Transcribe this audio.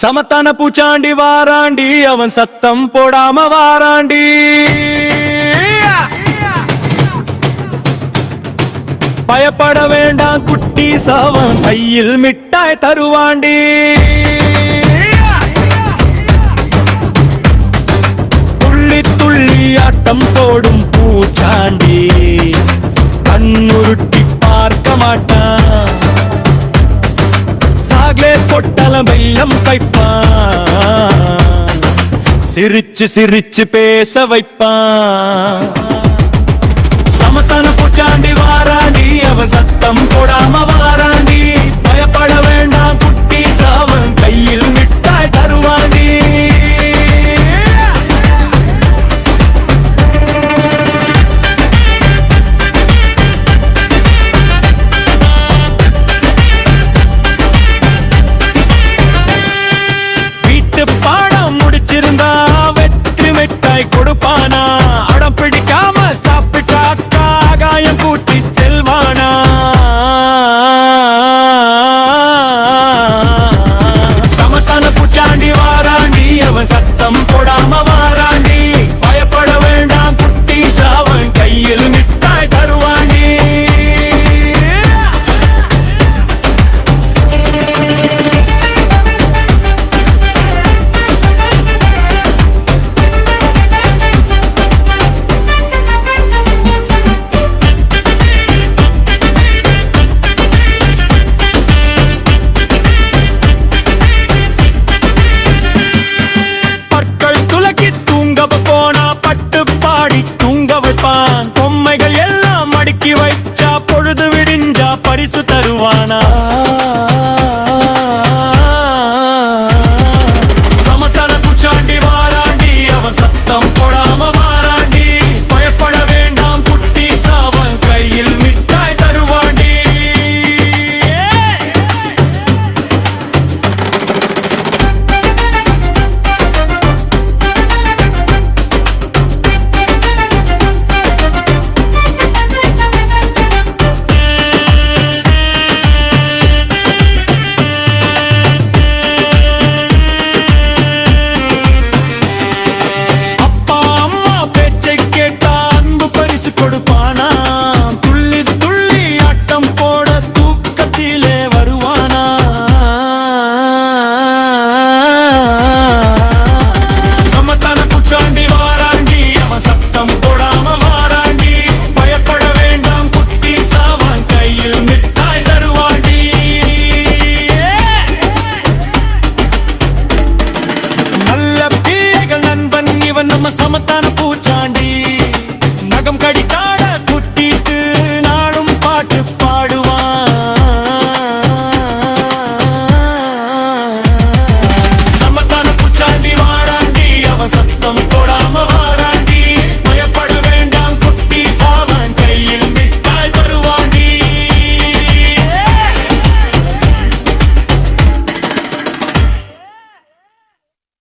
சமத்தான பூச்சாண்டி வாராண்டி, அவன் சத்தம் போடாம வாராண்டி. பயப்பட வேண்டாம் குட்டி சாவன், கையில் மிட்டாய் தருவாண்டி. துள்ளி துள்ளி ஆட்டம் போடும் பூச்சாண்டி, கண்ணுருட்டி பார்க்க மாட்டான். பொட்டலம் வெள்ளம் கைப்பான், சிரிச்சு சிரிச்சு பேச வைப்பான். சமத்தான பூச்சாண்டி வாராண்டி, அவன் சத்தம் போடாம வாராண்டி. பயப்பட வேண்டாம் குட்டி சாவன், கையில் மிட்டாய் தருவாண்டி. பாடம் முடிச்சிருந்தா வெற்றி மிட்டாய் கொடுப்பானா, அடம் பிடிக்காம சாப்பிட்டாக்கா ஆகாயம் கூட்டி செல்வானா. சமத்தான பூச்சாண்டி வாராண்டி, அவன் சத்தம் போடாம வாராண்டி. பயப்பட வேண்டாம் குட்டி சாவன், கையில் மிட்டாய் தருவாண்டி. பொம்மைகள் எல்லாம் அடுக்கி வைச்சா, பொழுது விடிஞ்சா பரிசு தருவானா. சமத்தான பூச்சாண்டி வாராண்டி, அவன் சத்தம் போடாம வாராண்டி. பயப்பட வேண்டாம் குட்டி சாவன், கையில் மிட்டாய் தருவாண்டி. கொடுப்பானா, துள்ளி துள்ளி ஆட்டம் போட தூக்கத்திலே வருவானா. சமத்தான பூச்சாண்டி வாராண்டி, அவன் சத்தம் போடாம வாராண்டி. பயப்பட வேண்டாம் குட்டி சாவன், கையில் மிட்டாய் தருவாண்டி. நல்ல பிள்ளைகள் நண்பன் இவன், நம்ம சமத்தான